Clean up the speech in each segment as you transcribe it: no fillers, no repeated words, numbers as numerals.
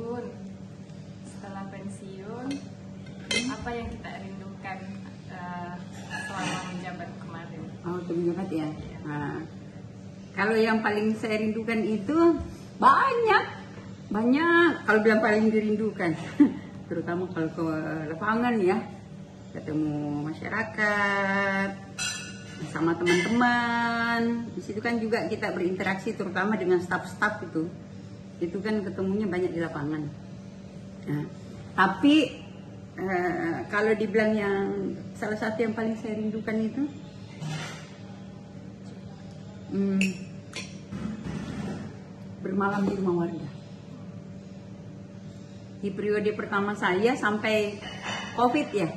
Bun, setelah pensiun, apa yang kita rindukan selama menjabat kemarin? Oh, menjabat ya. Nah, kalau yang paling saya rindukan itu banyak. Kalau bilang paling dirindukan, terutama kalau ke lapangan ya, ketemu masyarakat, sama teman-teman. Di situ kan juga kita berinteraksi, terutama dengan staf-staf itu. Itu kan ketemunya banyak di lapangan. Nah, tapi kalau dibilang yang salah satu yang paling saya rindukan itu bermalam di rumah warga. Di periode pertama saya sampai COVID ya,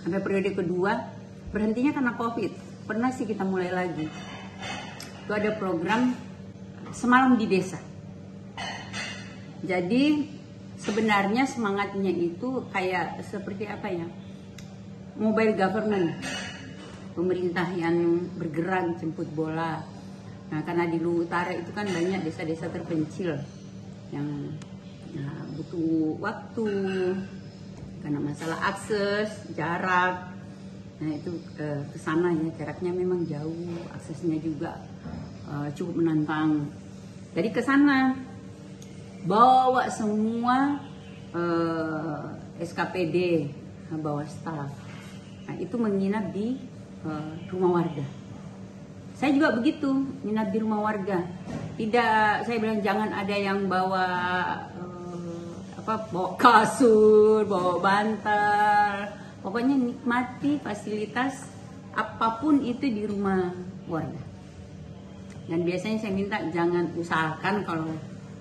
sampai periode kedua berhentinya karena COVID. Pernah sih kita mulai lagi. Itu ada program semalam di desa. Jadi sebenarnya semangatnya itu kayak seperti apa ya, mobile government, pemerintah yang bergerak jemput bola. Nah, karena di Luwu Utara itu kan banyak desa-desa terpencil yang butuh waktu karena masalah akses, jarak. Nah, itu ke sana ya, jaraknya memang jauh, aksesnya juga cukup menantang. Jadi ke sana bawa semua SKPD, bawa staf. Nah, itu menginap di rumah warga. Saya juga begitu, menginap di rumah warga. Tidak, saya bilang jangan ada yang bawa bawa kasur, bawa bantal. Pokoknya nikmati fasilitas apapun itu di rumah warga. Dan biasanya saya minta jangan usahakan kalau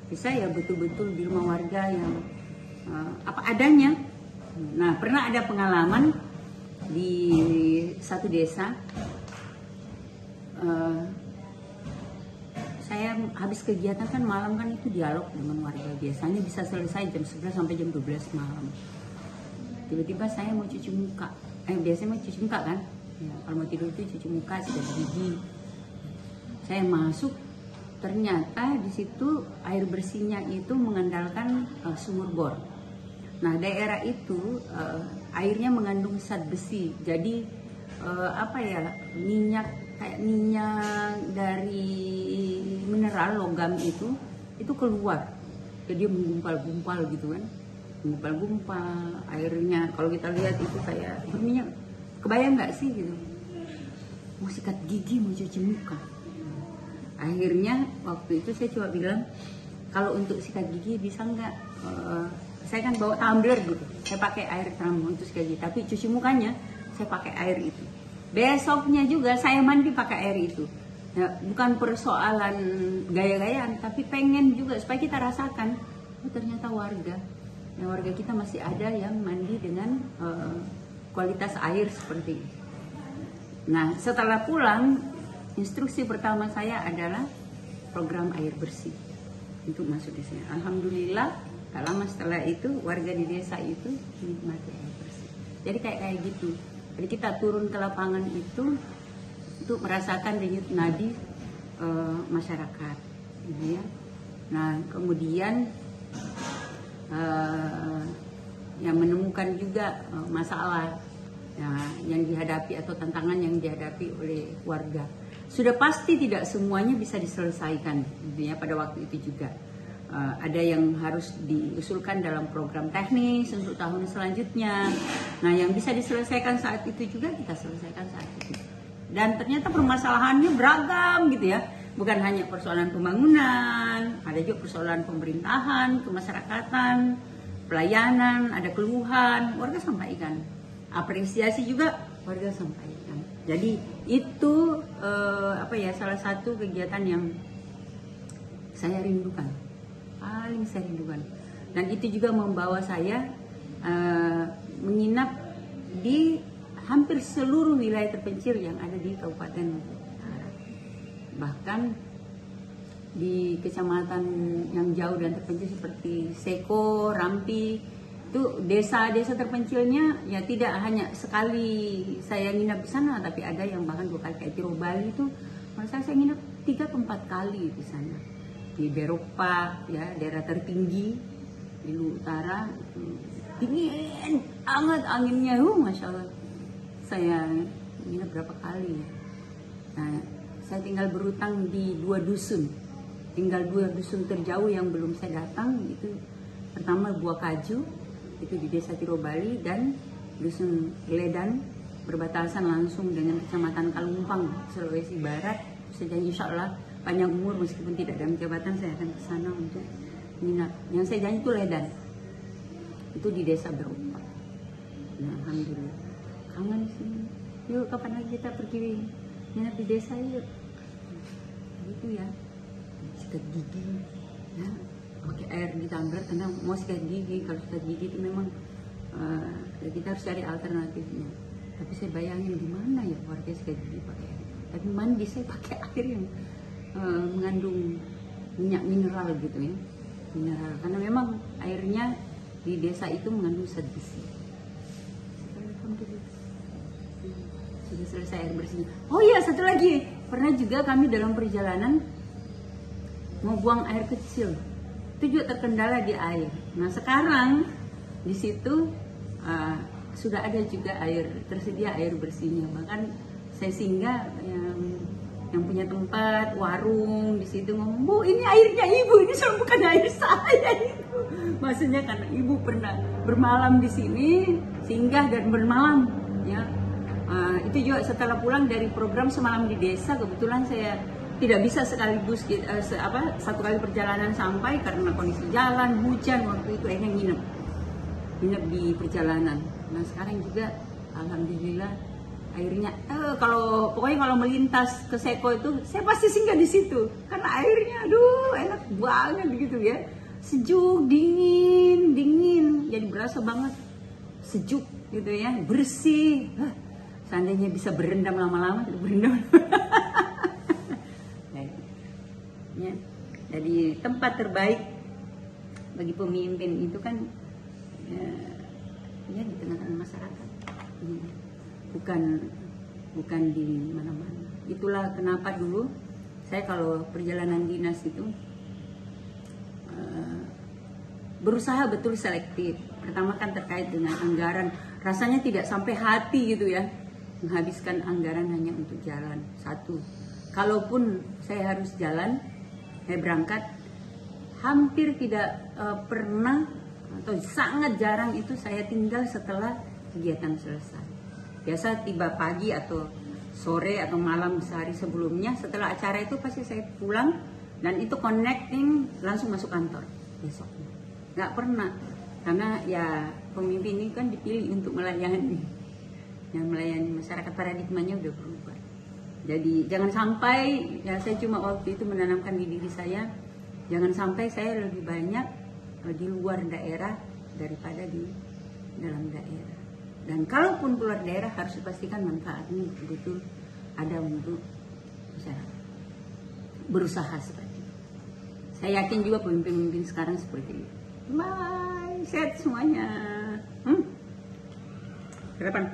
bisa ya betul-betul di rumah warga yang apa adanya. Nah, pernah ada pengalaman di satu desa, saya habis kegiatan kan malam kan itu dialog dengan warga, biasanya bisa selesai jam 11 sampai jam 12 malam. Tiba-tiba saya mau cuci muka, biasanya mau cuci muka kan ya, kalau mau tidur itu cuci muka, sikat gigi. Saya masuk, ternyata di situ air bersihnya itu mengandalkan sumur bor. Nah, daerah itu airnya mengandung zat besi. Jadi kayak minyak dari mineral logam itu keluar. Jadi dia menggumpal-gumpal gitu kan. Menggumpal-gumpal airnya. Kalau kita lihat itu kayak minyak. Kebayang nggak sih gitu? Mau sikat gigi, mau cuci muka. Akhirnya waktu itu saya coba bilang, kalau untuk sikat gigi bisa nggak? Saya kan bawa tumbler gitu, saya pakai air tamu untuk sikat gigi, tapi cuci mukanya saya pakai air itu. Besoknya juga saya mandi pakai air itu. Nah, bukan persoalan gaya-gayaan, tapi pengen juga supaya kita rasakan, ternyata warga kita masih ada yang mandi dengan kualitas air seperti ini. Nah, setelah pulang, instruksi pertama saya adalah program air bersih untuk masuk desa. Alhamdulillah, tak lama setelah itu warga di desa itu menikmati air bersih. Jadi kayak gitu. Jadi kita turun ke lapangan itu untuk merasakan denyut nadi masyarakat, gitu ya. Nah, kemudian yang menemukan juga masalah yang dihadapi atau tantangan yang dihadapi oleh warga. Sudah pasti tidak semuanya bisa diselesaikan, gitu ya, pada waktu itu juga. Ada yang harus diusulkan dalam program teknis untuk tahun selanjutnya. Nah, yang bisa diselesaikan saat itu juga kita selesaikan saat itu. Dan ternyata permasalahannya beragam gitu ya. Bukan hanya persoalan pembangunan, ada juga persoalan pemerintahan, kemasyarakatan, pelayanan, ada keluhan, warga sampaikan. Apresiasi juga warga sampaikan. Jadi itu salah satu kegiatan yang saya rindukan. Paling saya rindukan. Dan itu juga membawa saya menginap di hampir seluruh wilayah terpencil yang ada di Kabupaten Utara. Bahkan di kecamatan yang jauh dan terpencil seperti Seko, Rampi, itu desa-desa terpencilnya ya tidak hanya sekali saya nginap di sana, tapi ada yang bahkan 2 kali. Kayak di Bali itu, masa saya nginap 3 ke 4 kali di sana. Di Beropa, ya, daerah tertinggi, di Luwu Utara itu dingin, hangat anginnya, masya Allah. Saya nginep berapa kali ya. Nah, saya tinggal berutang di 2 dusun. Tinggal 2 dusun terjauh yang belum saya datang itu. Pertama Buah Kaju, itu di Desa Tirobali, dan dusun Ledan berbatasan langsung dengan Kecamatan Kalumpang, Sulawesi Barat. Saya janji insya Allah panjang umur meskipun tidak dalam jabatan saya akan ke sana untuk minat. Yang saya janji itu Ledan. Itu di Desa Berupa. Nah, alhamdulillah. Kangen sih. Yuk kapan lagi kita pergi minat di desa yuk. Gitu ya. Sikat gigi. Ya, pakai air di tumbler karena mau sikat gigi. Kalau sikat gigi itu memang kita harus cari alternatifnya. Tapi saya bayangin gimana ya warga sikat gigi pakai air. Tapi mandi saya pakai air yang mengandung minyak mineral gitu ya. Mineral karena memang airnya di desa itu mengandung zat besi. Sudah selesai air bersihnya. Oh iya, satu lagi, pernah juga kami dalam perjalanan mau buang air kecil, itu juga terkendala di air. Nah sekarang di situ sudah ada juga tersedia air bersihnya. Bahkan saya singgah yang punya tempat warung di situ ngomong, Bu ini airnya ibu, ini soal bukan air saya itu. Maksudnya karena ibu pernah bermalam di sini, singgah dan bermalam ya. Itu juga setelah pulang dari program Semalam di Desa, kebetulan saya tidak bisa sekaligus satu kali perjalanan sampai karena kondisi jalan hujan waktu itu, akhirnya nginep di perjalanan. Nah sekarang juga alhamdulillah airnya pokoknya kalau melintas ke Seko itu saya pasti singgah di situ karena airnya aduh enak banget gitu ya, sejuk, dingin, jadi berasa banget sejuk gitu ya, bersih. Seandainya bisa berendam lama-lama, berendam. Ya, jadi tempat terbaik bagi pemimpin itu kan ya di tengah-tengah masyarakat, bukan di mana-mana. Itulah kenapa dulu saya kalau perjalanan dinas itu berusaha betul selektif. Pertama kan terkait dengan anggaran, rasanya tidak sampai hati gitu ya, menghabiskan anggaran hanya untuk jalan. Satu, kalaupun saya harus jalan, saya berangkat, hampir tidak pernah atau sangat jarang itu saya tinggal setelah kegiatan selesai. Biasa tiba pagi atau sore atau malam sehari sebelumnya, setelah acara itu pasti saya pulang dan itu connecting langsung masuk kantor besoknya. Nggak pernah, karena ya pemimpin ini kan dipilih untuk melayani. Yang melayani masyarakat, paradigmanya udah berubah. Jadi jangan sampai, ya saya cuma waktu itu menanamkan di diri saya, jangan sampai saya lebih banyak di luar daerah daripada di dalam daerah. Dan kalaupun keluar daerah harus dipastikan manfaatnya betul-betul ada untuk masyarakat. Berusaha seperti itu. Saya yakin juga pemimpin-pemimpin sekarang seperti itu. Bye, sehat semuanya. Ke depan.